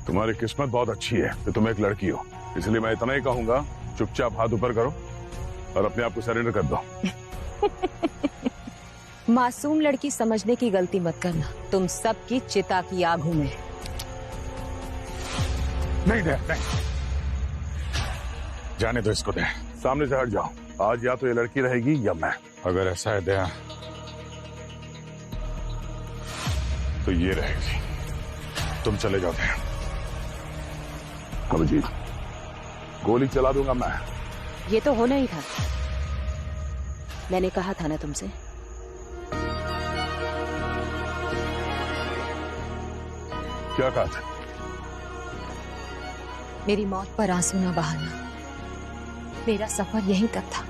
तुम्हारी किस्मत बहुत अच्छी है कि तुम एक लड़की हो, इसलिए मैं इतना ही कहूंगा, चुपचाप हाथ ऊपर करो और अपने आप को सरेंडर कर दो। मासूम लड़की समझने की गलती मत करना, तुम सबकी चिता की आग हूं मैं। नहीं दे, नहीं। जाने दो इसको, दे सामने से हट जाओ। आज या तो ये लड़की रहेगी या मैं। अगर ऐसा है दया तो ये रहेगी। तुम चले जाओ दया। अभिजीत, गोली चला दूंगा मैं। ये तो होना ही था, मैंने कहा था ना तुमसे। क्या कहा था? मेरी मौत पर आंसू न बहाना, मेरा सफर यहीं तक था।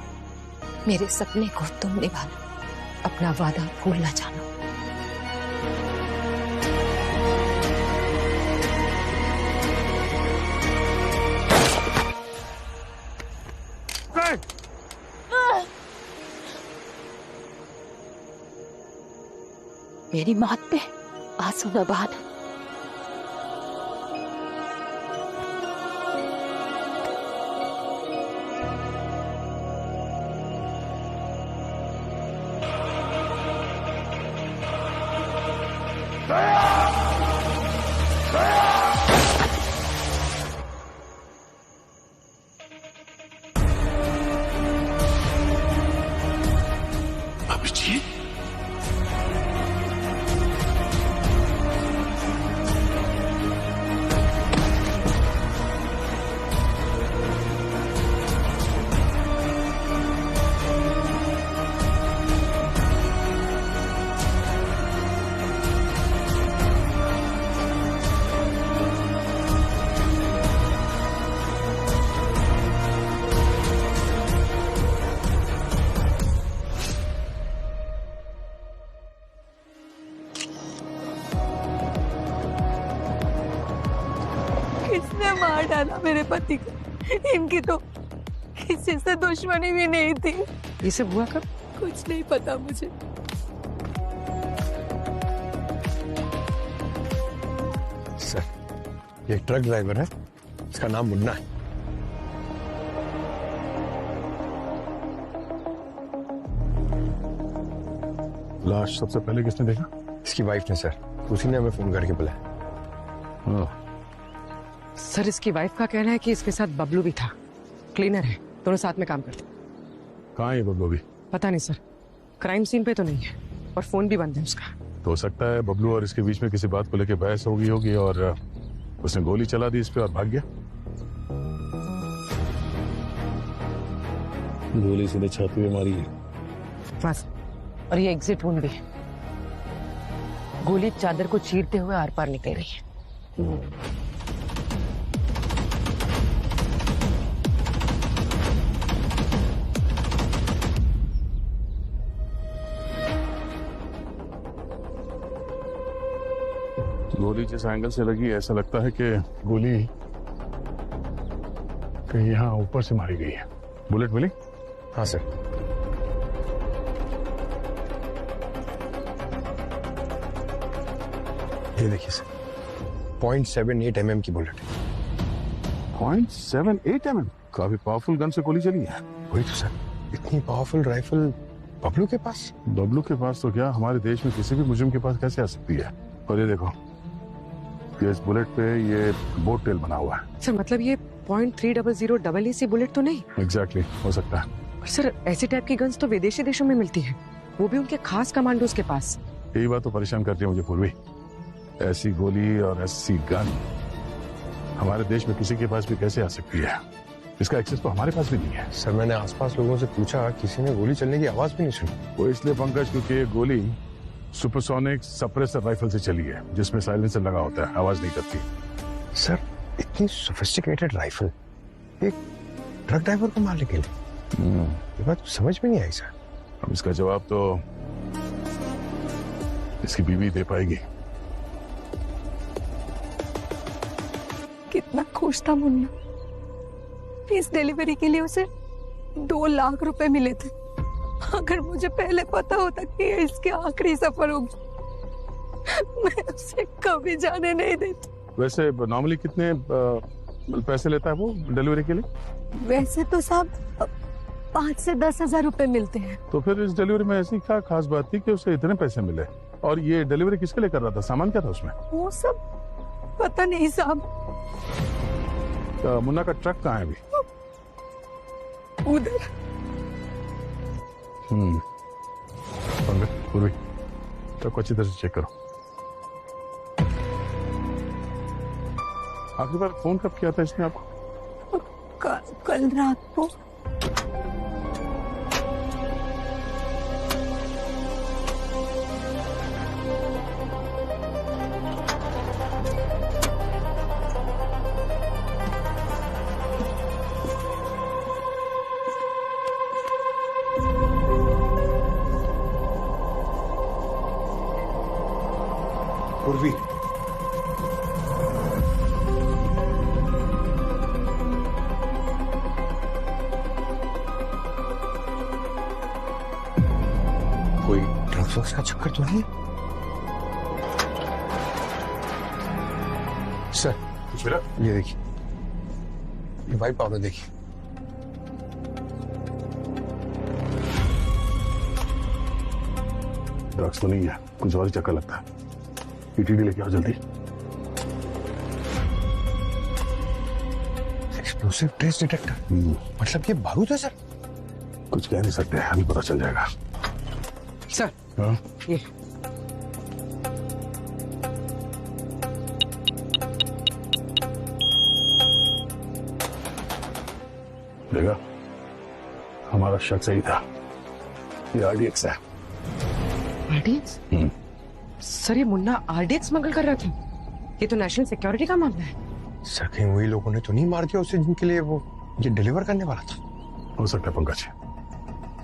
मेरे सपने को तुम निभाना, अपना वादा भूल न जाना। मेरी मौत पे आंसू न बहाना। अभिजीत, किसने मार डाला मेरे पति को? इनकी तो किसी से दुश्मनी भी नहीं थी। ये सब हुआ कब? कुछ नहीं पता मुझे। सर, ये ट्रक ड्राइवर है, इसका नाम मुन्ना है। लाश सबसे पहले किसने देखा? इसकी वाइफ ने सर, उसी ने हमें फोन करके बुलाया। सर, इसकी वाइफ का कहना है कि इसके साथ बबलू भी था, क्लीनर है, दोनों साथ में काम करते। कहाँ है बबलू भी? पता नहीं सर, क्राइम सीन पे तो नहीं है और फोन भी बंद है उसका। तो हो सकता है बबलू और इसके बीच में किसी बात को लेकर बहस हो गई होगी और उसने गोली चला दी इस पे और भाग गया। गोली सीधे छाती में मारी है। बस, और ये एग्जिट वुंड भी है, गोली चादर को चीरते हुए आर पार निकल रही है। गोली जिस एंगल से लगी ऐसा लगता है कि गोली कहीं यहाँ ऊपर से मारी गई है। बुलेट मिली? हाँ सर। ये देखिए सर, 0.78 mm की बुलेट है। 0.78 mm? काफी पावरफुल गन से गोली चली है। वही तो सर, इतनी पावरफुल राइफल बबलू के पास? बबलू के पास तो क्या, हमारे देश में किसी भी मुजरिम के पास कैसे आ सकती है? और ये देखो, ये इस बुलेट पे ये बोट टेल बना हुआ है। सर, मतलब ये 0.300 EC बुलेट तो नहीं? एग्जैक्टली, हो सकता है। और सर, ऐसी टाइप की गन्स तो विदेशी देशों में मिलती है, वो भी उनके खास कमांडोज के पास। यही बात तो परेशान करती है मुझे पूर्वी। ऐसी गोली और ऐसी गन हमारे देश में किसी के पास भी कैसे आ सकती है? इसका एक्सेस तो हमारे पास भी नहीं है। सर, मैंने आसपास लोगों से पूछा, किसी ने गोली चलने की आवाज भी नहीं सुनी। वो इसलिए पंकज क्योंकि ये गोली सुपरसोनिक सप्रेसर राइफल से चली है, जिसमें साइलेंसर लगा होता है, आवाज नहीं करती। सर, इतनी सोफिस्टिकेटेड राइफल एक ट्रक ड्राइवर को मारने के लिए, ये बात समझ में नहीं आई सर। अब इसका जवाब तो इसकी बीवी दे पाएगी। कितना खुश था मुन्ना, इस डिलीवरी के लिए उसे 2 लाख रुपए मिले थे। अगर मुझे पहले पता होता कि ये इसके आखिरी सफर होगी, मैं उसे कभी जाने नहीं देती। वैसे नॉर्मली कितने पैसे लेता है वो डिलीवरी के लिए? वैसे तो साहब 5 से 10 हजार रुपए मिलते हैं। तो फिर इस डिलीवरी में ऐसी क्या खास बात थी कि उसे इतने पैसे मिले? और ये डिलीवरी किसके लिए कर रहा था? सामान क्या था उसमें? वो सब पता नहीं साहब। मुन्ना का ट्रक कहाँ है अभी? उधर। पंकज, पूर्वी, ट्रक को अच्छी तरह से चेक करो। आखिरी बार फोन कब किया था इसने आपको? कल रात को। पूर्वी, कोई ड्रग्स का चक्कर तो नहीं? सर, मेरा ये देखिए, ये वाइट पाउडर देखिए। ड्रग्स तो नहीं है, कुछ और ही चक्कर लगता है। ईटीडी लेके आओ जल्दी। एक्सप्लोसिव ट्रेस डिटेक्टर, मतलब ये बारूद है सर? कुछ कह नहीं सकते, अभी पता चल जाएगा। सर, हाँ? ये देखा, हमारा शक सही था, ये आरडीएक्स है। आरडीएक्स? सर, ये मुन्ना आरडीएक्स स्मगल कर रहा था? ये तो नेशनल सिक्योरिटी का मामला है। सर, कहीं वही लोगों ने तो नहीं मार दिया उसे जिनके लिए वो ये डिलीवर करने वाला था? हो सकता है पंकज,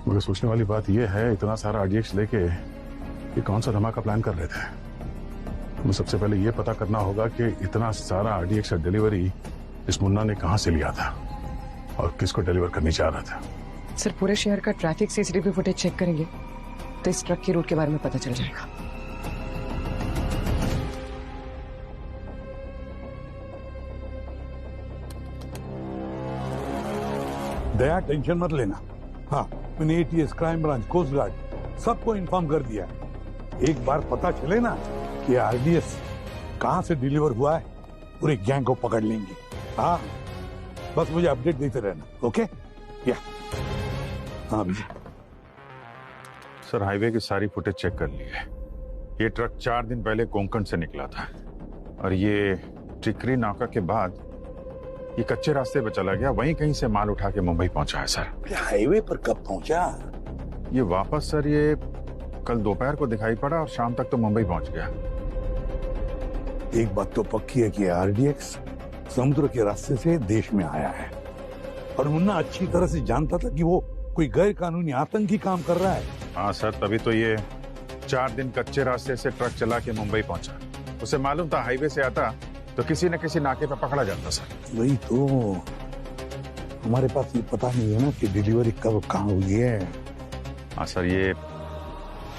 मगर सोचने वाली बात यह है, इतना सारा आरडीएक्स लेके ये कौन सा धमाका प्लान कर रहे थे? हमें सबसे पहले ये पता करना होगा कि इतना सारा आरडीएक्स का डिलीवरी इस मुन्ना ने कहां से लिया था और किसको डिलीवर करने जा रहा था। सर, पूरे शहर का ट्रैफिक सीसीटीवी फुटेज चेक करेंगे तो इस ट्रक की रूट के बारे में पता चल जाएगा। दया, टेंशन मत लेना। हाँ, मैंने ATS, crime branch, coast guard सबको इन्फॉर्म कर दिया है। एक बार पता चले ना कि आरडीएस कहां से डिलीवर हुआ है, पूरे गैंग को पकड़ लेंगे। हाँ, बस मुझे अपडेट देते रहना। ओके? या हाँ भैया। सर, हाईवे की सारी फुटेज चेक कर ली है। ये ट्रक 4 दिन पहले कोंकण से निकला था और ये टिकरी नाका के बाद ये कच्चे रास्ते पे चला गया, वहीं कहीं से माल उठा के मुंबई पहुंचा है सर। हाईवे पर कब पहुंचा? ये वापस सर ये कल दोपहर को दिखाई पड़ा और शाम तक तो मुंबई पहुंच गया। एक बात तो पक्की है कि आरडीएक्स समुद्र के रास्ते से देश में आया है और मुन्ना अच्छी तरह से जानता था कि वो कोई गैर कानूनी आतंकी काम कर रहा है। हाँ सर, तभी तो ये 4 दिन कच्चे रास्ते से ट्रक चला के मुंबई पहुंचा। उसे मालूम था हाईवे से आता तो किसी न किसी नाके पे पकड़ा जाता सर। वही तो, हमारे पास ये पता नहीं है ना कि डिलीवरी कब कहाँ हुई है। हाँ सर, ये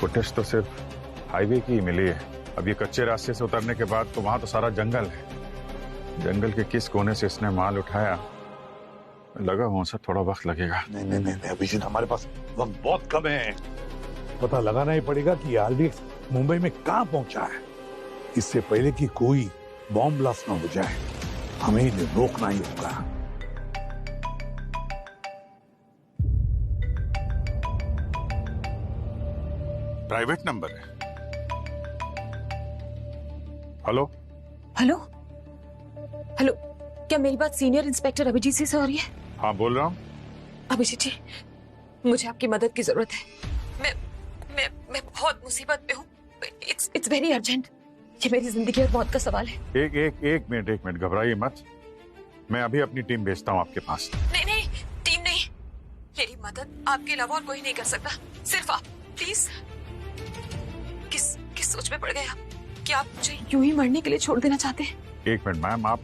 फुटेज तो सिर्फ हाईवे की ही मिली है। अब ये कच्चे रास्ते से उतरने के बाद तो वहां तो सारा जंगल है। जंगल के किस कोने से इसने माल उठाया, लगा हुआ सर थोड़ा वक्त लगेगा। नहीं, अभिजीत, हमारे पास वक्त बहुत कम है। पता लगाना ही पड़ेगा कि आरडीएक्स मुंबई में कहाँ पहुंचा है, इससे पहले कि कोई बॉम्ब ब्लास्ट ना हो जाए। हमें इन्हें रोकना ही होगा। प्राइवेट नंबर है। हेलो हेलो हेलो, क्या मेरी बात सीनियर इंस्पेक्टर अभिजीत से हो रही है? हाँ, बोल रहा हूँ। अभिजीत जी, मुझे आपकी मदद की जरूरत है। मैं बहुत मुसीबत में हूँ। It's very urgent. ये मेरी जिंदगी और मौत का सवाल है। एक मिनट, घबराइए मत। मैं अभी अपनी टीम भेजता हूँ आपके पास। नहीं, टीम नहीं। मेरी मदद आपके अलावा और कोई नहीं कर सकता, सिर्फ आप। प्लीज। किस सोच में पड़ गए आप? क्या आप मुझे यूं ही मरने के लिए छोड़ देना चाहते हैं? एक मिनट मैम, आप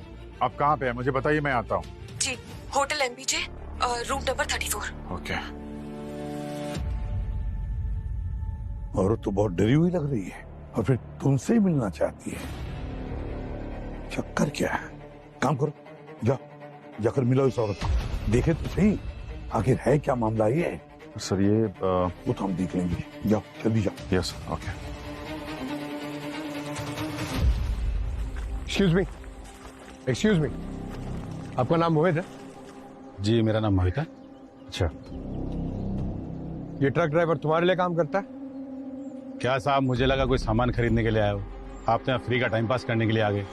कहाँ पे हैं? मुझे बताइए, मैं आता हूँ। जी, होटल एमबीजे, रूम नंबर 34। ओके। औरत तो बहुत डरी हुई लग रही है और फिर तुमसे ही मिलना चाहती है। चक्कर क्या है? काम करो, जा जाकर मिलो इस औरत को, देखे तो सही आखिर है क्या मामला ये। सर ये वो तो हम देख लेंगे, जाओ जल्दी जाओ। Yes okay. एक्सक्यूज मी, आपका नाम मोहित है? जी मेरा नाम मोहित है। अच्छा, ये ट्रक ड्राइवर तुम्हारे लिए काम करता है? क्या साहब, मुझे लगा कोई सामान खरीदने के लिए आए हो, आप तो यहाँ फ्री का टाइम पास करने के लिए आ गए।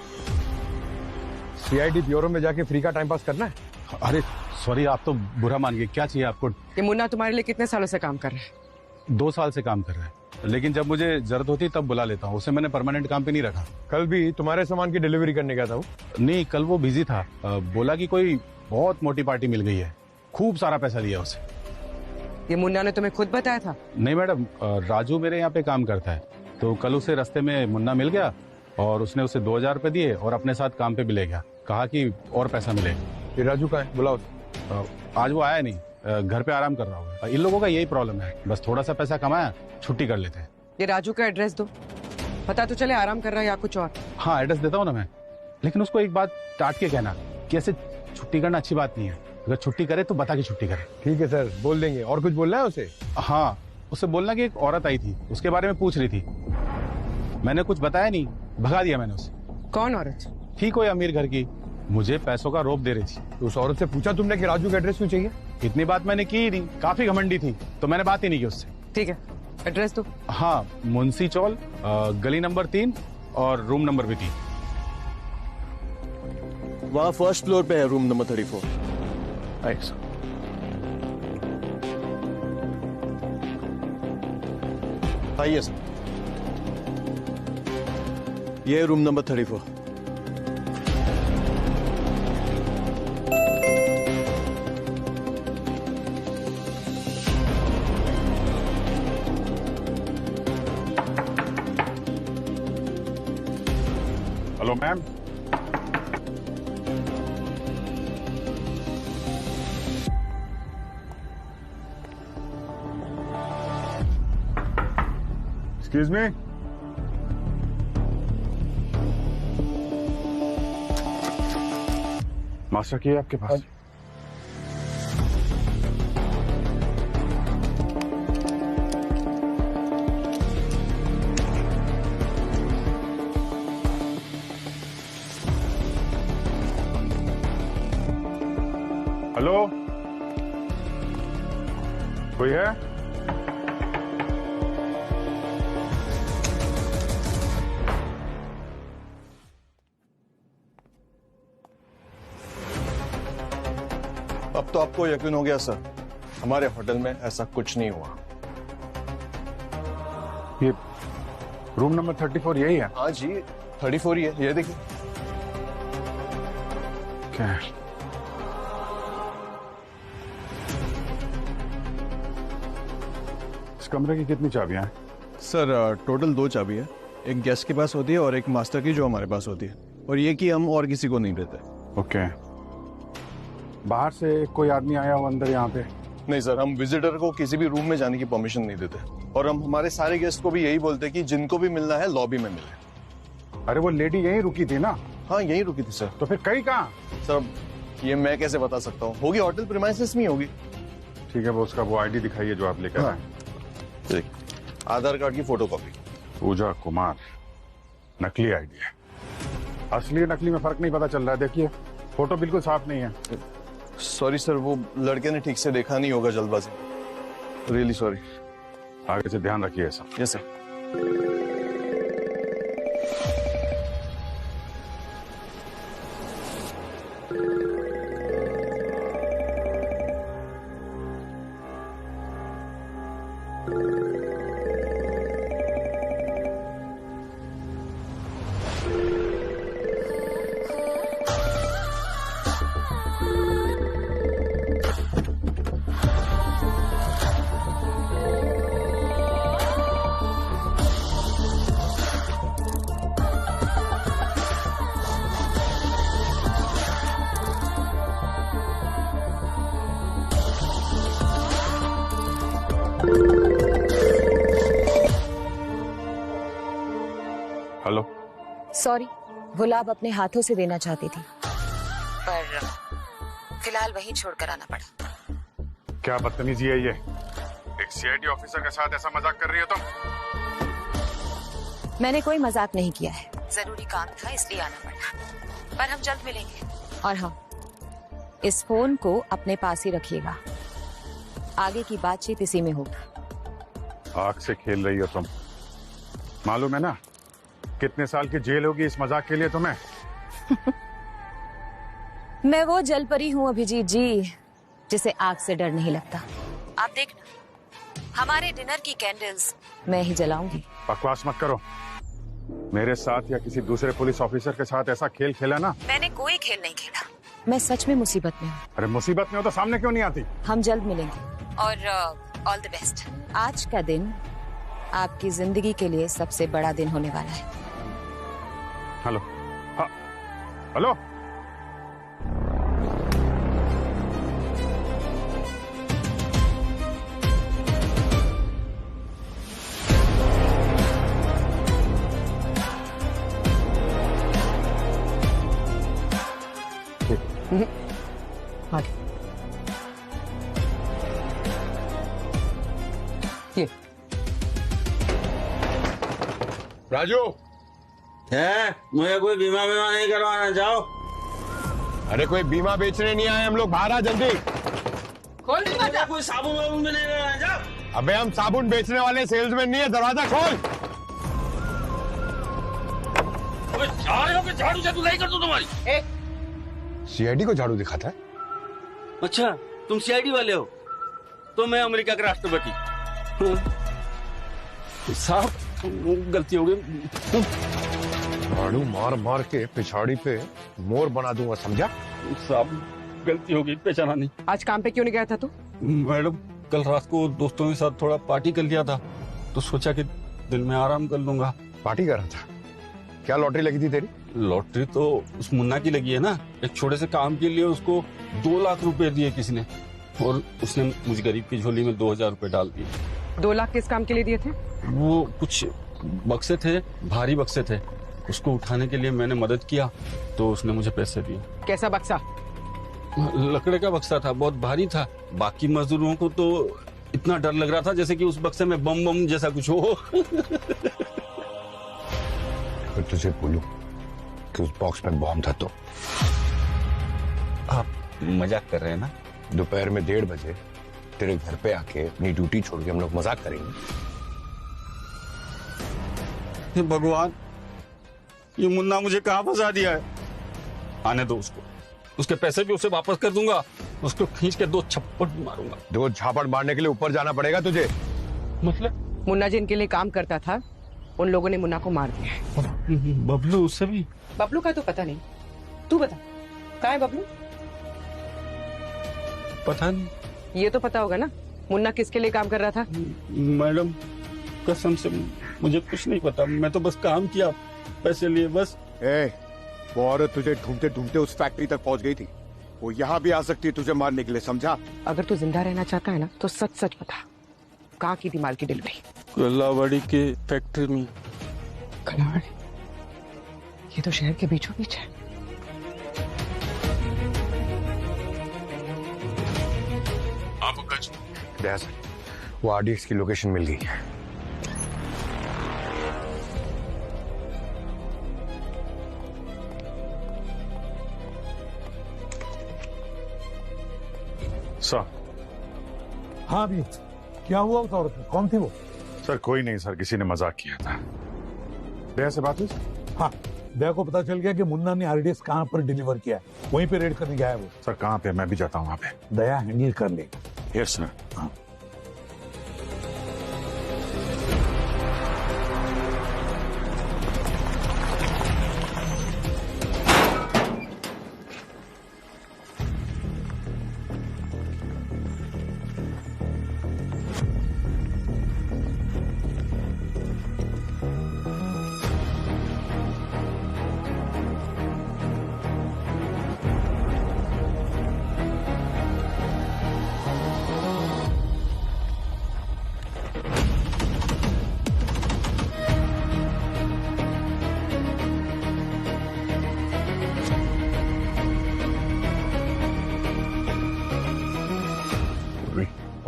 सीआईडी ब्यूरो में जाके फ्री का टाइम पास करना है? अरे सॉरी, आप तो बुरा मान गए। क्या चाहिए आपको? ये मुन्ना तुम्हारे लिए कितने सालों से काम कर रहा है? 2 साल से काम कर रहा है, लेकिन जब मुझे जरूरत होती तब बुला लेता हूँ। उसे मैंने परमानेंट काम पे नहीं रखा। कल भी तुम्हारे सामान की डिलीवरी करने गया था वो? नहीं, कल वो बिजी था। बोला कि कोई बहुत मोटी पार्टी मिल गई है, खूब सारा पैसा दिया उसे। ये मुन्ना ने तुम्हें खुद बताया था? नहीं मैडम, राजू मेरे यहाँ पे काम करता है, तो कल उसे रास्ते में मुन्ना मिल गया और उसने उसे 2000 रुपए दिए और अपने साथ काम पे भी ले गया। कहा कि और पैसा मिलेगा। ये राजू कहाँ है, बुलाओ। आज वो आया नहीं, घर पे आराम कर रहा होगा। इन लोगों का यही प्रॉब्लम है, बस थोड़ा सा पैसा कमाया, छुट्टी कर लेते हैं। ये राजू का एड्रेस दो, पता तो चले आराम कर रहा है या कुछ और। हाँ एड्रेस देता हूँ ना मैं, लेकिन उसको एक बात डांट के कहना कि ऐसे छुट्टी करना अच्छी बात नहीं है। अगर छुट्टी करे तो बता के छुट्टी करे। ठीक है सर, बोल देंगे। और कुछ बोलना है उसे? हाँ, उसे बोलना कि एक औरत आई थी, उसके बारे में पूछ रही थी। मैंने कुछ बताया नहीं, भगा दिया मैंने उसे। कौन औरत? थी कोई अमीर घर की, मुझे पैसों का रोप दे रही थी। तो उस औरत से पूछा तुमने कि राजू का एड्रेस क्यों चाहिए? इतनी बात मैंने की ही नहीं, काफी घमंडी थी, तो मैंने बात ही नहीं की उससे। ठीक है, एड्रेस दो। हाँ, मुंशी चौल, गली नंबर 3 और रूम नंबर भी 3। वहाँ फर्स्ट फ्लोर पे है, रूम नंबर 34। थैंक्स। आइए सर, ये room number 34। Hello ma'am. Excuse me. Master की है आपके पास? हेलो, कोई है? अब तो आपको यकीन हो गया सर, हमारे होटल में ऐसा कुछ नहीं हुआ। ये रूम नंबर 34 यही है? हाँ जी, 34 ही है, ये देखिए। क्या है? इस कमरे की कितनी चाबियां हैं? सर टोटल 2 चाबी है, एक गेस्ट के पास होती है और एक मास्टर की जो हमारे पास होती है, और ये कि हम और किसी को नहीं देते। ओके। बाहर से कोई आदमी आया हो अंदर यहाँ पे? नहीं सर, हम विजिटर को किसी भी रूम में जाने की परमिशन नहीं देते, और हम हमारे सारे गेस्ट को भी यही बोलते हैं कि जिनको भी मिलना है लॉबी में मिले। अरे वो लेडी यहीं रुकी थी ना? हाँ यहीं रुकी थी सर। तो फिर कहीं कहाँ? सर ये मैं कैसे बता सकता हूँ, होगी होटल प्रीमाइसेस में ही होगी। ठीक है, वो उसका वो आईडी दिखाइए जो आप लेकर आए। ठीक, आधार कार्ड की फोटोकॉपी। पूजा कुमार, नकली आईडी है। असली नकली में फर्क नहीं पता चल रहा है। देखिए फोटो बिल्कुल साफ नहीं है। सॉरी सर, वो लड़के ने ठीक से देखा नहीं होगा जल्दबाजी। Really sorry. आगे से ध्यान रखिए ऐसा। Yes sir. हेलो। सॉरी, वो लाभ अपने हाथों से देना चाहती थी, पर फिलहाल वहीं छोड़कर आना पड़ा। क्या बदतमीजी है ये? एक सीआईडी ऑफिसर के साथ ऐसा मजाक कर रही हो तुम? मैंने कोई मजाक नहीं किया है, जरूरी काम था इसलिए आना पड़ा। पर हम जल्द मिलेंगे। और हाँ, इस फोन को अपने पास ही रखिएगा, आगे की बातचीत इसी में होगी। आग से खेल रही हो तुम, मालूम है ना कितने साल की जेल होगी इस मजाक के लिए तुम्हें? मैं वो जलपरी हूँ अभिजीत जी, जिसे आग से डर नहीं लगता। आप देखना, हमारे डिनर की कैंडल्स मैं ही जलाऊंगी। बकवास मत करो। मेरे साथ या किसी दूसरे पुलिस ऑफिसर के साथ ऐसा खेल खेला ना? मैंने कोई खेल नहीं खेला, मैं सच में मुसीबत में हूँ। अरे मुसीबत में हो तो सामने क्यों नहीं आती? हम जल्द मिलेंगे और ऑल द बेस्ट। आज का दिन आपकी जिंदगी के लिए सबसे बड़ा दिन होने वाला है। हेलो, हाँ, हेलो। आगे ये राजू, है मुझे कोई बीमा नहीं करवाना, जाओ। अरे कोई बीमा बेचने नहीं आए हम लोग, बाहर आ जल्दी। खोल दरवाजा। कोई साबुन वाबुन भी नहीं करवाना, जाओ। अबे हम साबुन बेचने वाले सेल्समैन नहीं है, दरवाजा खोल। झाड़ू से धुलाई कर दो तुम्हारी। सीआईडी को झाड़ू दिखाता है? अच्छा, तुम सीआईडी वाले हो? तो मैं अमेरिका का राष्ट्रपति। साहब गलती हो गई। झाड़ू मार मार के पिछाड़ी पे मोर बना दूंगा, समझा? साहब गलती हो गई, पहचाना नहीं। आज काम पे क्यों नहीं गया था तू? मैडम कल रात को दोस्तों के साथ थोड़ा पार्टी कर लिया था, तो सोचा कि दिन में आराम कर लूंगा। पार्टी कर रहा था? क्या लॉटरी लगी थी तेरी? लॉटरी तो उस मुन्ना की लगी है ना। एक छोटे से काम के लिए उसको 2 लाख रुपए दिए किसी ने, और उसने मुझ गरीब की झोली में 2000 रुपए डाल दिए। 2 लाख किस काम के लिए दिए थे? वो कुछ बक्से थे, भारी बक्से थे, उसको उठाने के लिए मैंने मदद किया, तो उसने मुझे पैसे दिए। कैसा बक्सा? लकड़े का बक्सा था, बहुत भारी था। बाकी मजदूरों को तो इतना डर लग रहा था जैसे कि उस बक्से में बम बम जैसा कुछ हो। अगर तुझे बोलूं कि उस बॉक्स में बॉम्ब था तो? आप मजाक कर रहे हैं ना? दोपहर में 1:30 बजे तेरे घर पे आके अपनी ड्यूटी छोड़ के हम लोग मजाक करेंगे? हे भगवान, ये मुन्ना मुझे कहाँ फंसा दिया है। आने दो उसको, उसके पैसे भी उसे वापस कर दूंगा, उसको खींच के 2 छप्पड़ मारूंगा। 2 झापड़ मारने के लिए ऊपर जाना पड़ेगा तुझे। मतलब? मुन्ना जिनके लिए काम करता था उन लोगों ने मुन्ना को मार दिया है। बबलू उससे भी? बबलू का तो पता नहीं, तू बता कहाँ है बबलू? पता नहीं। ये तो पता होगा ना मुन्ना किसके लिए काम कर रहा था? मैडम कसम से मुझे कुछ नहीं पता, मैं तो बस काम किया, पैसे लिए बस। वो औरत तुझे ढूंढते ढूंढते उस फैक्ट्री तक पहुंच गई थी, वो यहाँ भी आ सकती है तुझे मारने के लिए, समझा? अगर तू जिंदा रहना चाहता है ना तो सच सच बता, कहाँ की थी माल की डिलीवरी? कलावाड़ी के फैक्ट्री में। कलावाड़ी? ये तो शहर के बीचों बीच है। वो आरडीएक्स की लोकेशन मिल गई है। सर। हाँ भी, क्या हुआ उस औरत? कौन थी वो? सर कोई नहीं सर, किसी ने मजाक किया था। दया से बात हुई? हाँ, दया को पता चल गया कि मुन्ना ने आरडीएक्स कहाँ पर डिलीवर किया है, वहीं पे रेड करने गया है वो। सर कहाँ पे? मैं भी जाता हूँ वहाँ पे। दया हैंडल कर लेगी। Yes sir. हाँ।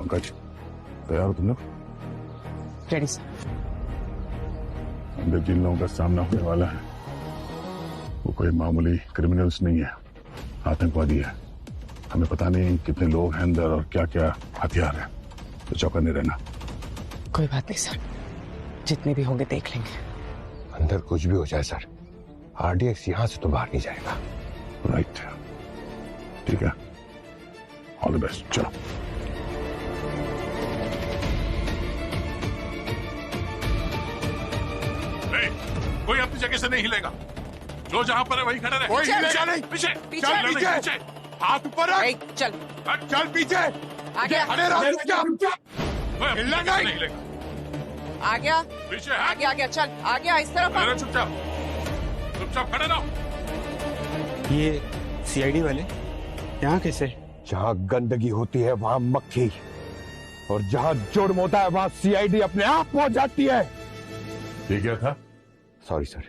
पंकज तैयार हो तुम लोग? Ready sir. अंदर जिन लोगों का सामना होने वाला है वो कोई मामूली क्रिमिनल्स नहीं है, आतंकवादी है। हमें पता नहीं कितने लोग हैं अंदर और क्या क्या हथियार है, तो चौकन्ने रहना। कोई बात नहीं सर, जितने भी होंगे देख लेंगे। अंदर कुछ भी हो जाए सर, आरडीएक्स यहां से तो बाहर नहीं जाएगा। राइट, ठीक है, ऑल द बेस्ट। चलो कोई अपनी जगह से नहीं हिलेगा, जो जहां पर है वहीं खड़े रहे। कोई हिलेगा नहीं। पीछे चल पीछे, हाथ ऊपर रख। चल चल पीछे, आगे खड़े रहो चुपचाप। हिलना नहीं। नहीं हिलेगा। आ गया, पीछे आगे आ गया, चल आ गया, इस तरफ आ। चुपचाप चुपचाप खड़े रहो। ये सीआईडी वाले यहाँ कैसे? जहाँ गंदगी होती है वहाँ मक्खी, और जहाँ जुर्म होता है वहाँ सीआईडी अपने आप पहुंच जाती है। ये क्या था? सॉरी सर,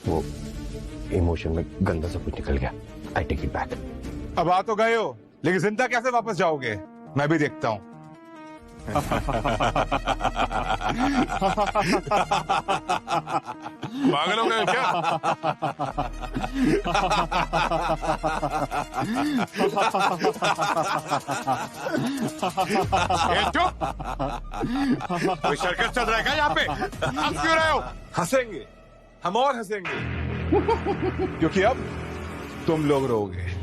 वो इमोशन में गंदा सा कुछ निकल गया। I take it back. अब आ तो गए हो, लेकिन जिंदा कैसे वापस जाओगे मैं भी देखता हूँ। पागल हो गए क्या? चुप! कोई सर्कस चल रहा है क्या यहाँ पे? हंस क्यों रहे हो? हंसेंगे, हम और हंसेंगे, क्योंकि अब तुम लोग रोगे।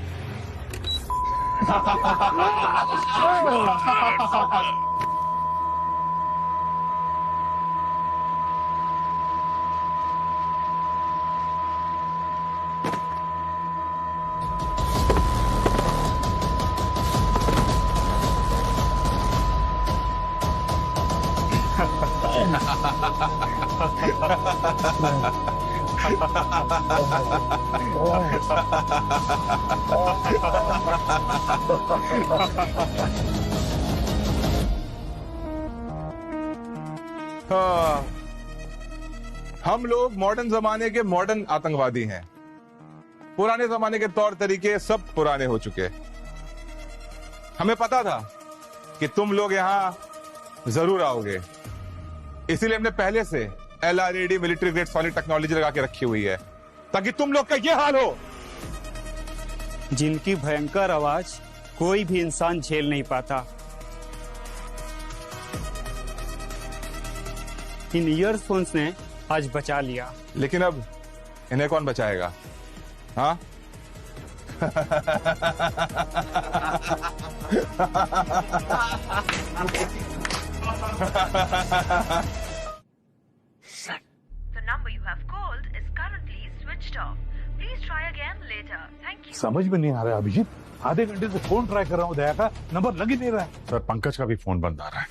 हाँ, हम लोग मॉडर्न जमाने के मॉडर्न आतंकवादी हैं। पुराने जमाने के तौर तरीके सब पुराने हो चुके। हमें पता था कि तुम लोग यहां जरूर आओगे, इसीलिए हमने पहले से LRAD military grade solid technology लगा के रखी हुई है, ताकि तुम लोग का ये हाल हो। जिनकी भयंकर आवाज कोई भी इंसान झेल नहीं पाता। इन ईयरफोन्स ने आज बचा लिया, लेकिन अब इन्हें कौन बचाएगा? हाँ? The number you have called is currently switched off. Please try again later. Thank you. समझ में नहीं आ रहा है अभिजीत, आधे घंटे से फोन ट्राई कर रहा हूँ, दया का नंबर लग ही नहीं रहा है। सर पंकज का भी फोन बंद आ रहा है।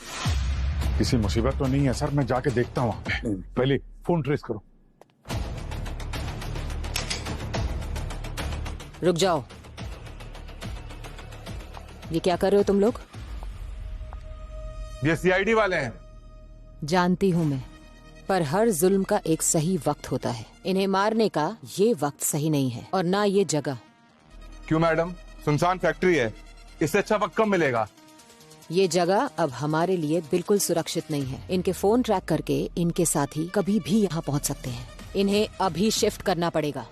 किसी मुसीबत तो नहीं है सर? मैं जाके देखता हूँ वहां पे। पहले फोन ट्रेस करो। रुक जाओ, ये क्या कर रहे हो तुम लोग? ये CID वाले हैं। जानती हूं मैं, पर हर जुल्म का एक सही वक्त होता है। इन्हें मारने का ये वक्त सही नहीं है, और ना ये जगह। क्यों मैडम? सुनसान फैक्ट्री है, इससे अच्छा वक्त कब मिलेगा? ये जगह अब हमारे लिए बिल्कुल सुरक्षित नहीं है। इनके फोन ट्रैक करके इनके साथी कभी भी यहाँ पहुँच सकते हैं। इन्हें अभी शिफ्ट करना पड़ेगा।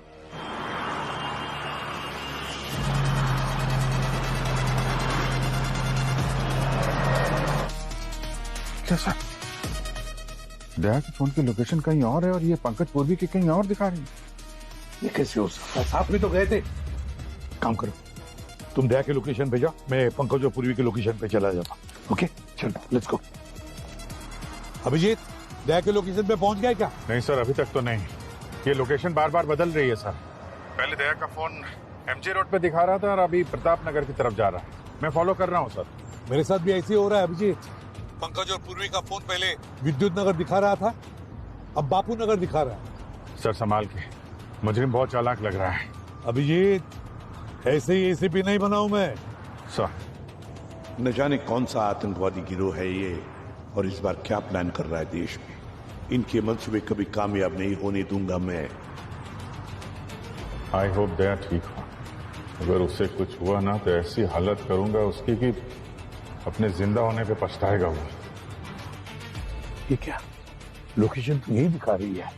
क्या सर? दया के फोन की लोकेशन कहीं और है और ये पंकज पूर्वी की कहीं और दिखा रही है। ये कैसे हो सकता है? साथ में तो गए थे। काम करो, तुम दया के लोकेशन भेजा, मैं पंकज और पूर्वी के लोकेशन पे चला जाता। ओके चलो, लेट्स गो। अभिजीत, दया के लोकेशन पे पहुंच गया क्या? नहीं सर, अभी तक तो नहीं। ये लोकेशन बार बार बदल रही है सर। पहले दया का फोन MG रोड पे दिखा रहा था और अभी प्रताप नगर की तरफ जा रहा है। मैं फॉलो कर रहा हूँ सर। मेरे साथ भी ऐसे ही हो रहा है अभिजीत। पंकज और पूर्वी का फोन पहले विद्युत नगर दिखा रहा था, अब बापू नगर दिखा रहा है। सर संभाल के, मुजरिम बहुत चालाक लग रहा है। अभिजीत, ऐसे ही ACP नहीं बनाऊं मैं। सर, न जाने कौन सा आतंकवादी गिरोह है ये, और इस बार क्या प्लान कर रहा है देश में। इनके मंसूबे कभी कामयाब नहीं होने दूंगा मैं। आई होप दया ठीक हो। अगर उससे कुछ हुआ ना तो ऐसी हालत करूंगा उसकी कि अपने जिंदा होने पे पछताएगा वो। ये क्या, लोकेशन तो यही दिखा रही है।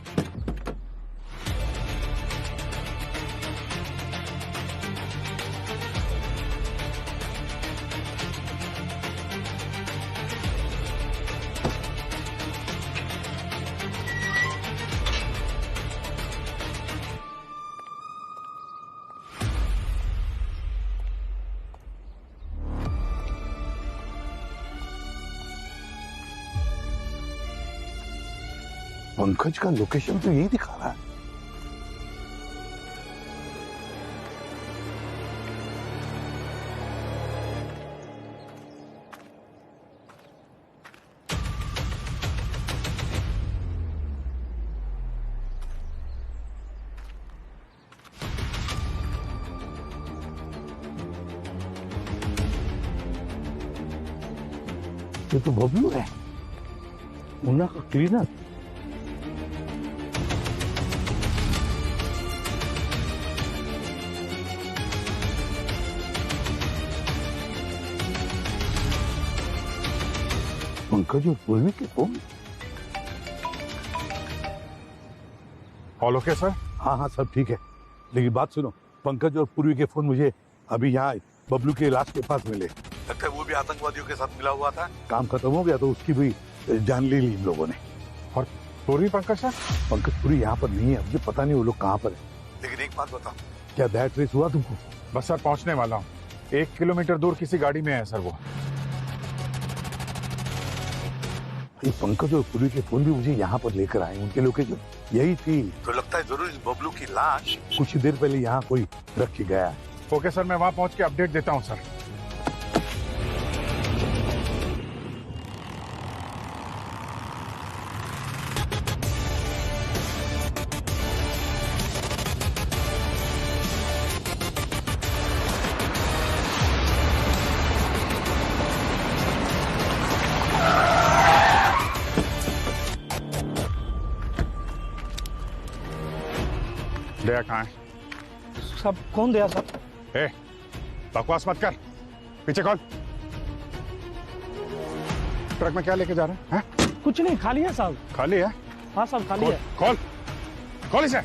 पंकज का लोकेशन तो यही दिखा रहा है। ये तो बबलू है, मुन्ना का क्लीनर। पंकज और पूर्वी के फोन। All okay sir? हाँ हाँ सब ठीक है, लेकिन बात सुनो, पंकज और पूर्वी के फोन मुझे अभी यहाँ बबलू के लाश के पास मिले। लगता है वो भी आतंकवादियों के साथ मिला हुआ था। काम खत्म हो गया तो उसकी भी जान ले ली इन लोगों ने। और पूर्वी पंकज सर? पंकज पूरी यहाँ पर नहीं है, मुझे पता नहीं वो लोग कहाँ पर है। लेकिन एक बात बताओ, क्या दैट ट्रेस हुआ तुमको? बस सर पहुंचने वाला हूँ, 1 किलोमीटर दूर किसी गाड़ी में है सर वो। ये पंकज और पूरी के फोन भी मुझे यहाँ पर लेकर आए, उनके लोकेशन यही थी। तो लगता है जरूर इस बबलू की लाश कुछ ही देर पहले यहाँ कोई रख के गया है। ओके सर, मैं वहां पहुंच के अपडेट देता हूँ सर। दया कहाँ है? सब कौन दया सब? ए, बकवास मत कर, पीछे कौन? ट्रक में क्या लेके जा रहे हैं? कुछ नहीं, खाली है साहब। खाली है? हाँ साहब खाली है। खोल, खोल इसे।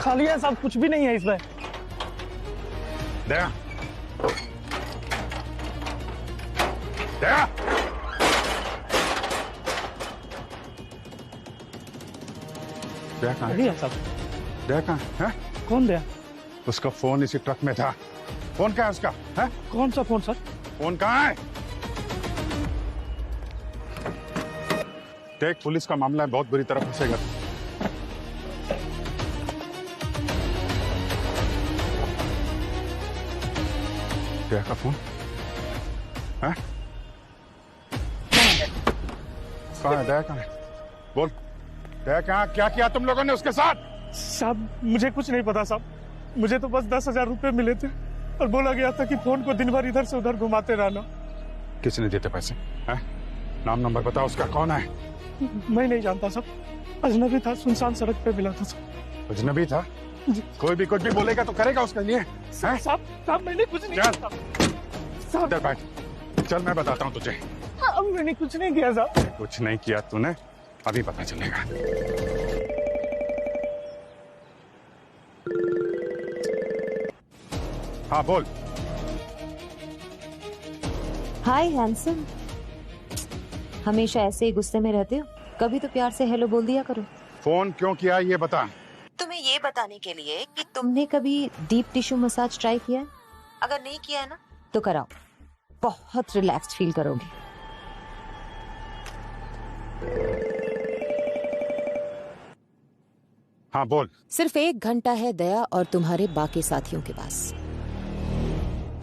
खाली है साहब, कुछ भी नहीं है इसमें। दया, दया, दया कहाँ है? साहब। दया कहाँ है? कौन दया? उसका फोन इसी ट्रक में था। फोन कहाँ है उसका? है? कौन सा फोन सर? फोन कहाँ है? देख, पुलिस का मामला है, बहुत बुरी तरह फंसेगा। दया का फोन है? कहाँ है दया? कहाँ है? बोल, दया कहाँ? क्या किया तुम लोगों ने उसके साथ? साहब मुझे कुछ नहीं पता साहब, मुझे तो बस 10,000 रुपए मिले थे और बोला गया था कि फोन को दिन भर इधर से उधर घुमाते रहना। किसने देते पैसे? है? नाम नंबर बताओ उसका, कौन है? मैं नहीं जानता साहब, अजनबी था, सुनसान सड़क पे मिला था साहब। अजनबी था? कोई भी कुछ भी बोलेगा तो करेगा उसके लिए? साहब मैंने कुछ नहीं किया साहब। इधर बैठ, चल मैं बताता हूँ तुझे। हाँ, मैंने कुछ नहीं किया साहब। कुछ नहीं किया तूने, अभी पता चलेगा। हाँ बोल। हाय हैंडसम, हमेशा ऐसे ही गुस्से में रहते हो? कभी तो प्यार से हेलो बोल दिया करो। फोन क्यों किया ये बता। तुम्हें ये बताने के लिए कि तुमने कभी डीप टिश्यू मसाज ट्राई किया है? अगर नहीं किया है ना तो कराओ, बहुत रिलैक्स्ड फील करोगे। हाँ बोल। सिर्फ 1 घंटा है दया और तुम्हारे बाकी साथियों के पास,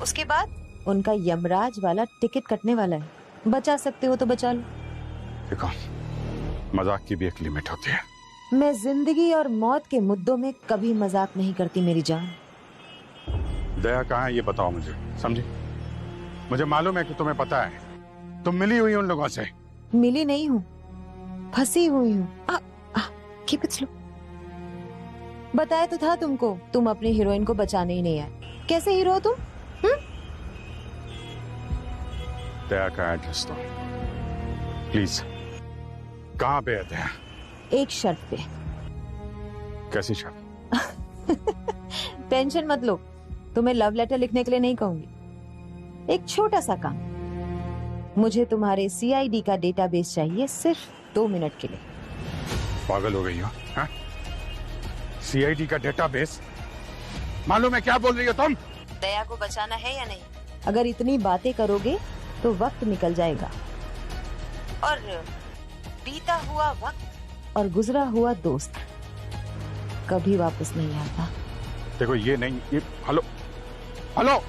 उसके बाद उनका यमराज वाला टिकट कटने वाला है। बचा सकते हो तो बचा लो। देखो, मजाक की भी एक लिमिट होती है। मैं जिंदगी और मौत के मुद्दों में कभी मजाक नहीं करती मेरी जान। दया कहाँ है ये बताओ मुझे, समझी? मुझे मालूम है कि तुम्हें पता है, तुम मिली हुई उन लोगों से। मिली नहीं हूँ, फंसी हुई हूँ। Keep it slow. बताया तो था तुमको, तुम अपनी हीरोइन को बचाने ही नहीं आए। कैसे हीरो हो तुम? दया का एड्रेस दो प्लीज। कहाँ पे है दया? एक शर्त पे। कैसी शर्त? टेंशन मत लो, तुम्हें लव लेटर लिखने के लिए नहीं कहूंगी। एक छोटा सा काम, मुझे तुम्हारे सीआईडी का डेटाबेस चाहिए सिर्फ 2 मिनट के लिए। पागल हो गई हो? सीआईडी का डेटाबेस? मालूम है क्या बोल रही हो तुम? दया को बचाना है या नहीं? अगर इतनी बातें करोगे तो वक्त निकल जाएगा, और बीता हुआ वक्त और गुजरा हुआ दोस्त कभी वापस नहीं आता। देखो ये नहीं, ये हेलो हेलो,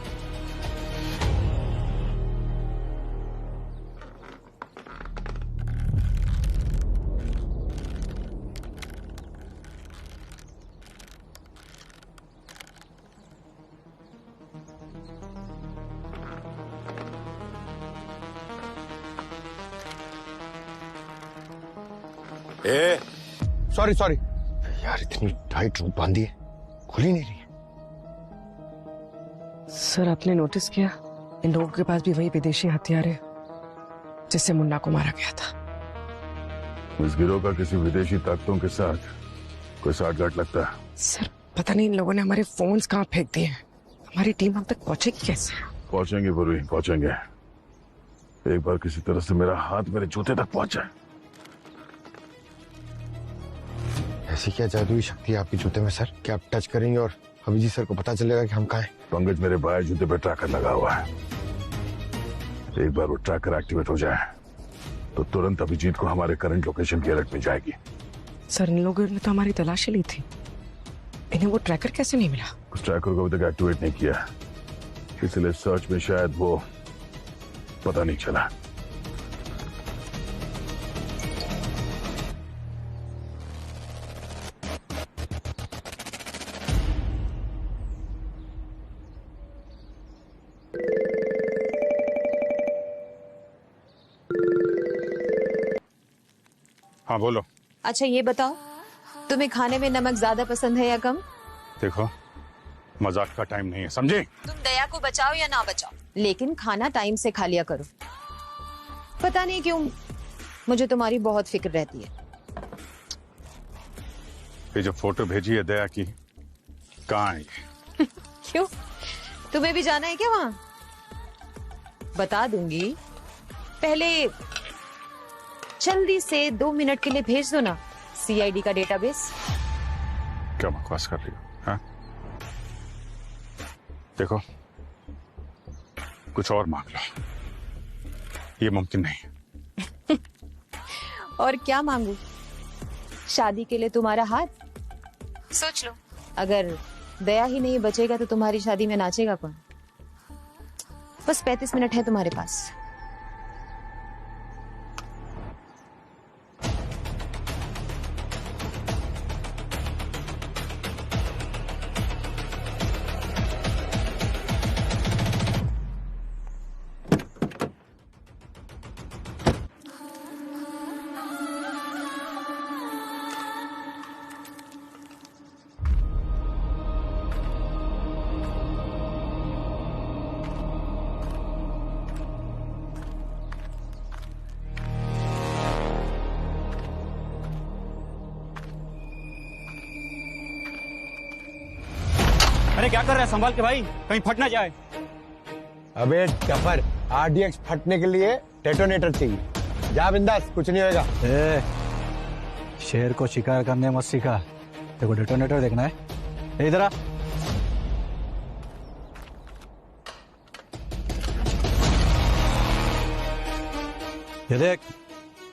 सॉरी सॉरी यार, इतनी टाइट रूप बांधी है, खुल ही नहीं रही है। सर आपने नोटिस किया, इन लोगों के पास भी वही विदेशी हथियार है जिससे मुन्ना को मारा गया था। इस गिरोह का किसी विदेशी ताकतों के साथ कोई साठगांठ लगता है? सर पता नहीं इन लोगों ने हमारे फोन्स कहाँ फेंक दिए हैं। हमारी टीम हम तक पहुंचेगी कैसे? पहुंचेंगे पूर्वी, पहुंचेंगे। एक बार किसी तरह से मेरा हाथ मेरे जूते तक पहुंचा। ऐसी क्या जादुई शक्ति है आपके जूते में सर, कि आप टच करेंगे और अभिजीत सर को पता चलेगा कि हम कहाँ हैं? पंकज, मेरे बाएं जूते पे ट्रैकर लगा हुआ है। एक बार वो ट्रैकर एक्टिवेट हो जाए तो तुरंत अभिजीत को हमारे करंट लोकेशन की अलर्ट मिल जाएगी। सर इन लोगों ने तो हमारी तलाशी ली थी, इन्हें वो ट्रैकर कैसे नहीं मिला? उस ट्रैकर को अभी तक एक्टिवेट नहीं किया, इसलिए सर्च में शायद वो पता नहीं चला। हाँ बोलो। अच्छा ये बताओ, तुम्हें खाने में नमक ज्यादा पसंद है या कम? देखो मजाक का टाइम नहीं है, समझे? तुम दया को बचाओ या ना बचाओ, लेकिन खाना टाइम से खा लिया करो। पता नहीं क्यों मुझे तुम्हारी बहुत फिक्र रहती है। ये जो फोटो भेजी है दया की, कहाँ है ये? क्यों, तुम्हें भी जाना है क्या वहां? बता दूंगी, पहले जल्दी से 2 मिनट के लिए भेज दो ना सीआईडी का डेटाबेस। क्या बकवास कर रही हो? हाँ? देखो कुछ और मांग लो, ये मुमकिन नहीं। और क्या मांगू? शादी के लिए तुम्हारा हाथ? सोच लो, अगर दया ही नहीं बचेगा तो तुम्हारी शादी में नाचेगा कौन? बस 35 मिनट है तुम्हारे पास। अरे क्या कर रहा है, संभाल के भाई, कहीं फट ना जाए। अबे टफर, आरडीएक्स फटने के लिए डेटोनेटर चाहिए। जा बिंदास, कुछ नहीं होगा। शेर को शिकार करने मत सीखा, देखो डेटोनेटर देखना है। इधर आ। ये देख,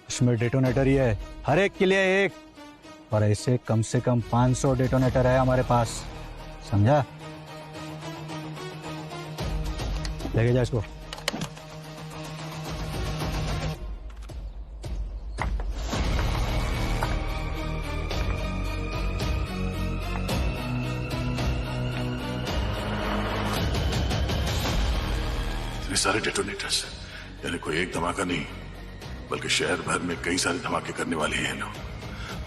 इसमें डेटोनेटर ही है, हर एक के लिए एक, और ऐसे कम से कम 500 डेटोनेटर है हमारे पास, समझा? लेके जा इसको। इतने सारे डेटोनेटर्स, यानी कोई एक धमाका नहीं बल्कि शहर भर में कई सारे धमाके करने वाले हैं लोग।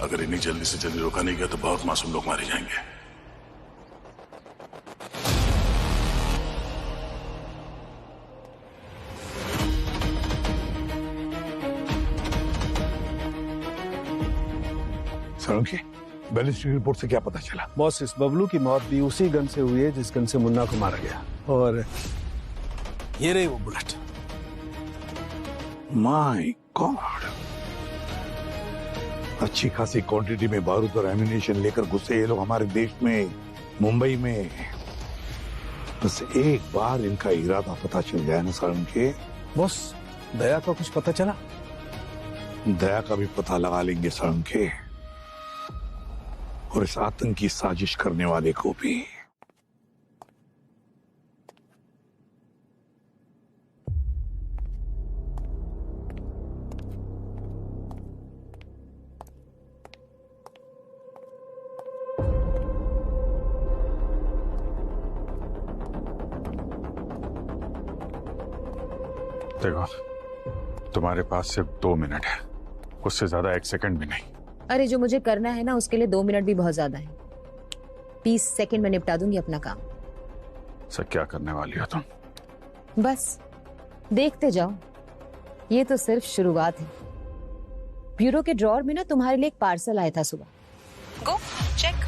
अगर इन्हीं जल्दी से जल्दी रोका नहीं गया तो बहुत मासूम लोग मारे जाएंगे। सालुंखे, बैलिस्टिक रिपोर्ट से क्या पता चला? बॉस, इस बबलू की मौत भी उसी गन से हुई है जिस गन से मुन्ना को मारा गया। और ये रही वो बुलेट। माय गॉड, अच्छी खासी क्वांटिटी में बारूद और एम्यूनेशन लेकर घुसे ये लोग हमारे देश में, मुंबई में। बस एक बार इनका इरादा पता चल जाए ना सालुंखे। बॉस, दया का कुछ पता चला? दया का भी पता लगा लेंगे सालुंखे, और इस आतंकी साजिश करने वाले को भी। देखो, तुम्हारे पास सिर्फ 2 मिनट है, उससे ज्यादा 1 सेकंड भी नहीं। अरे जो मुझे करना है ना, उसके लिए 2 मिनट भी बहुत ज्यादा है। 30 सेकंड में निपटा दूंगी अपना काम। सर, क्या करने वाली हो तुम? बस देखते जाओ, ये तो सिर्फ शुरुआत है। ब्यूरो के ड्रॉर में ना तुम्हारे लिए एक पार्सल आया था सुबह। Go check.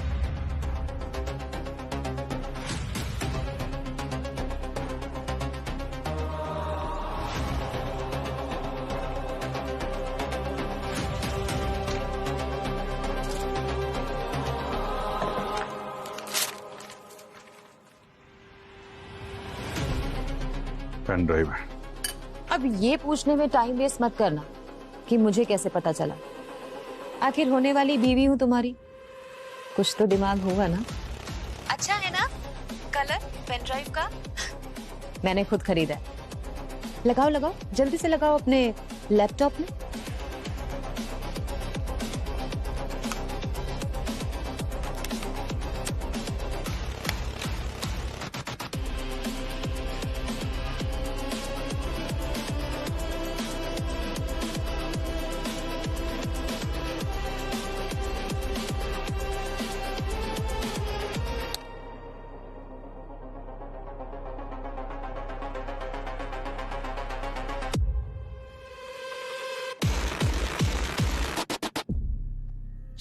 पेन ड्राइव है। अब ये पूछने में टाइम वेस्ट मत करना कि मुझे कैसे पता चला। आखिर होने वाली बीवी हूं तुम्हारी, कुछ तो दिमाग होगा ना। अच्छा है ना कलर पेन ड्राइव का? मैंने खुद खरीदा है। लगाओ लगाओ, जल्दी से लगाओ अपने लैपटॉप में।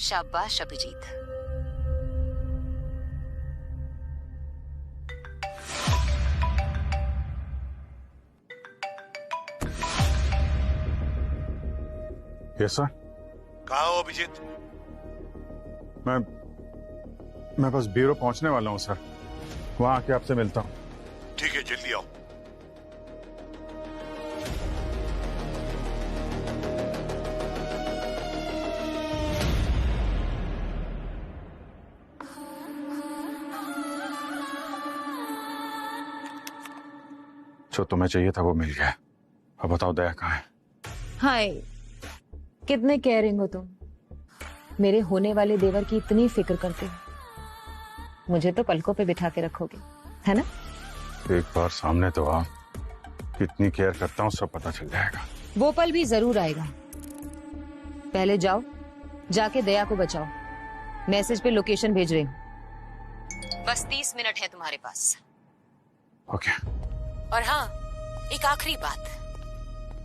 शाबाश अभिजीत। Yes sir. कहाँ हो अभिजीत? मैं बस ब्यूरो पहुंचने वाला हूं सर, वहां आके आपसे मिलता हूं। ठीक है, जल्दी आओ। जो तुम्हें चाहिए था वो मिल गया। अब बताओ दया कहाँ है? हाय, कितने केयरिंग हो तुम। मेरे होने वाले देवर की इतनी फिक्र करते हो। मुझे तो पलकों पे बिठा के रखोगे, है ना? एक बार सामने तो आ, कितनी केयर करता हूँ सब पता चल जाएगा। वो पल भी जरूर आएगा। पहले जाओ, जाके दया को बचाओ। मैसेज पे लोकेशन भेज रही हूँ। बस 30 मिनट है तुम्हारे पास। ओके। और हाँ, एक आखिरी बात,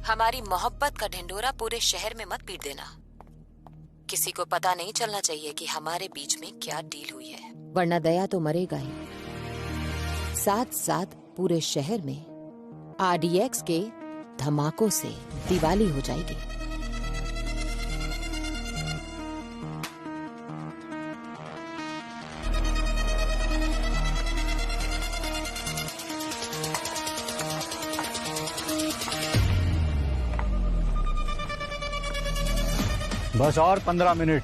हमारी मोहब्बत का ढिंडोरा पूरे शहर में मत पीट देना। किसी को पता नहीं चलना चाहिए कि हमारे बीच में क्या डील हुई है, वरना दया तो मरेगा ही। साथ साथ पूरे शहर में आरडीएक्स के धमाकों से दिवाली हो जाएगी। बस और 15 मिनट,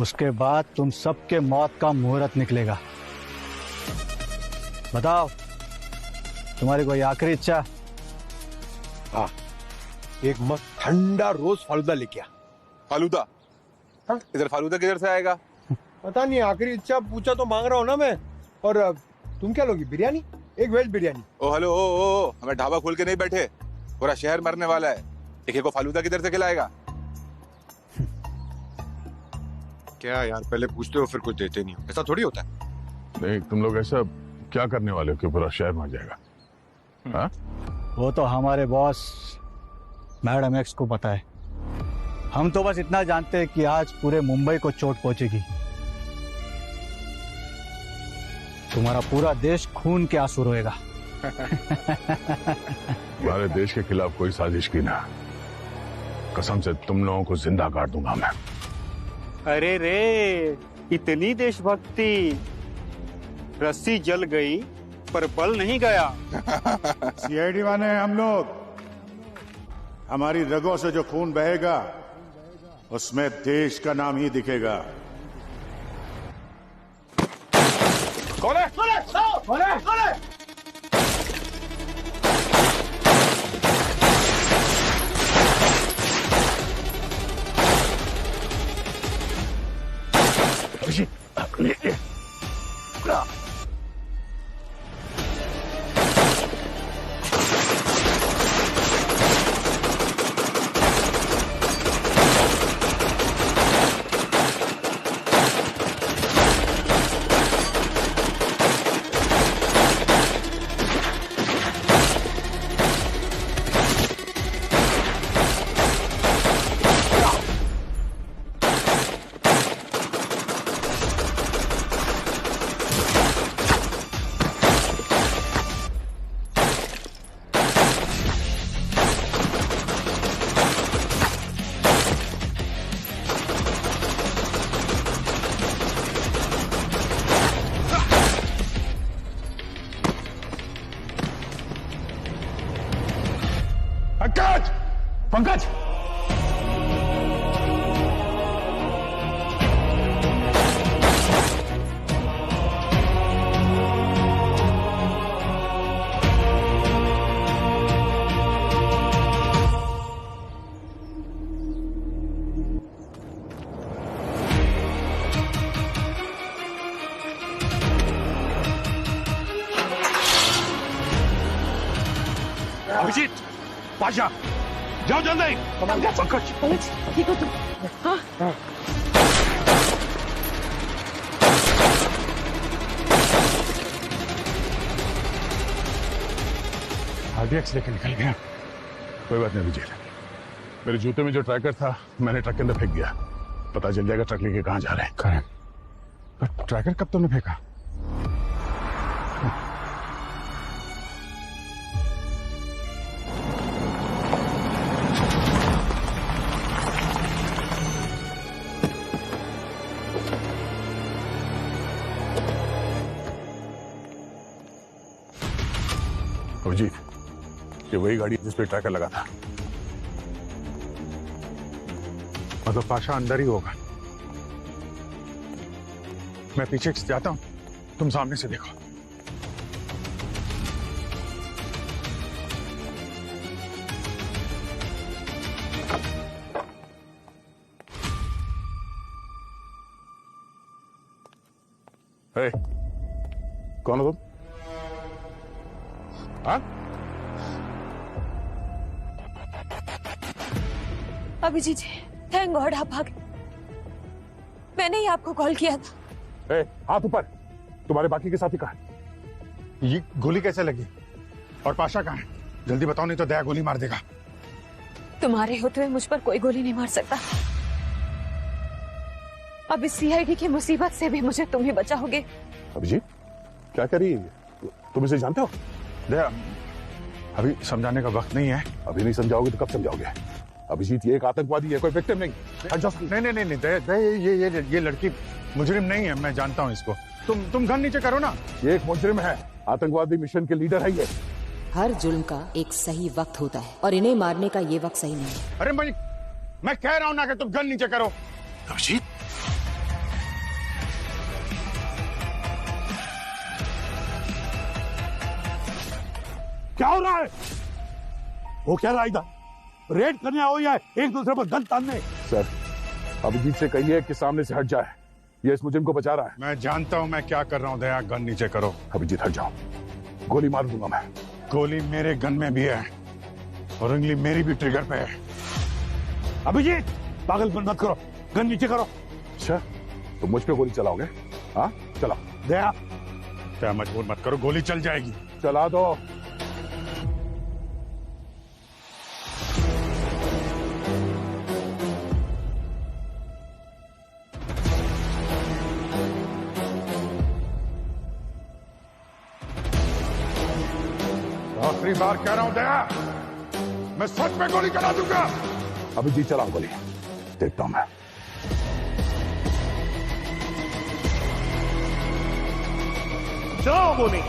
उसके बाद तुम सबके मौत का मुहूर्त निकलेगा। बताओ, तुम्हारी कोई आखिरी इच्छा? हाँ, एक मस्त ठंडा रोज फालूदा लेके आ। फालूदा? इधर फालूदा किधर से आएगा? पता नहीं, आखिरी इच्छा पूछा तो मांग रहा हूँ ना मैं। और तुम क्या लोगी? बिरयानी? एक वेज बिरयानी। ओ हेलो, ओ हमें ढाबा खोल के नहीं बैठे, पूरा शहर मरने वाला है। एक को फालूदा किधर से खिलाएगा? क्या यार, पहले पूछते हो फिर कुछ देते नहीं हो, ऐसा थोड़ी होता है। नहीं, तुम लोग ऐसा क्या करने वाले हो कि पूरा शहर में आ जाएगा? हाँ? वो तो हमारे बॉस मैडम एक्स को पता है। हम तो बस इतना जानते हैं कि आज पूरे मुंबई को चोट पहुंचेगी। तुम्हारा पूरा देश खून के आंसू रोएगा। हमारे देश के खिलाफ कोई साजिश की ना, कसम से तुम लोगों को जिंदा काट दूंगा मैं। अरे रे, इतनी देशभक्ति। रस्सी जल गई पर बल नहीं गया। सीआईडी वाले हम लोग, हमारी रगों से जो खून बहेगा उसमें देश का नाम ही दिखेगा। कौन है? कौन है? कौन है? कौन है? पंकज! पंकज! अभिजीत, पाशा, जाओ जल्दी। पंकज, ठीक हो तुम? हाँ। आरडीएक्स लेके निकल गया। कोई बात नहीं अभिजीत, मेरे जूते में जो ट्रैकर था मैंने ट्रक के अंदर फेंक दिया। पता चल जाएगा ट्रक लेके कहाँ जा रहे हैं। करेक्ट। ट्रैकर कब तुमने फेंका? अभिजीत, ये वही गाड़ी जिस पे ट्रैकर लगा था। मतलब पाशा अंदर ही होगा। मैं पीछे से जाता हूं, तुम सामने से देखो। हे, कौन हो तुम? हाँ? अभिजीत जी, थैंक गॉड आप भागे। मैंने ही आपको कॉल किया था। हाथ ऊपर। तुम्हारे बाकी के साथी कहाँ? ये गोली कैसे लगी? और पाशा कहाँ है? जल्दी बताओ, नहीं तो दया गोली मार देगा। तुम्हारे होते हुए मुझ पर कोई गोली नहीं मार सकता। अब इस सीआईडी की मुसीबत से भी मुझे तुम ही बचाओगे। अभिजीत, क्या करी? तुम इसे जानते हो? दया, अभी समझाने का वक्त नहीं है। अभी नहीं समझाओगे तो कब समझाओगे? अभिजीत, ये एक आतंकवादी है, कोई विक्टिम नहीं। नहीं, दया, ये लड़की मुजरिम नहीं है, मैं जानता हूँ इसको। तुम गन नीचे करो ना। ये एक मुजरिम है, आतंकवादी मिशन के लीडर है ये। हर जुल्म का एक सही वक्त होता है और इन्हें मारने का ये वक्त सही नहीं है। अरे मैं कह रहा हूं ना कि तुम गन नीचे करो। अभिजीत, क्या हो रहा है? वो क्या रहा इधर? रेड करने आओ या एक दूसरे पर गन तानने? सर, अभिजीत से कहिए कि सामने से हट जाए। ये इस मुजरिम को बचा रहा है। मैं जानता हूं मैं क्या कर रहा हूं। दया, गन नीचे करो। अभिजीत, हट जाओ, गोली मार दूंगा मैं। गोली मेरे गन में भी है और उंगली मेरी भी ट्रिगर पे है। अभिजीत, पागलपन मत करो, गन नीचे करो। अच्छा, तो मुझ पे गोली चलाओगे? हाँ चला दया। क्या मजबूर मत करो, गोली चल जाएगी। चला दो। आखिरी बार कह रहा हूं दया, मैं सच में गोली चला दूंगा। अभी जी चलाओ गोली, देखता हूं मैं। जाओ गोली।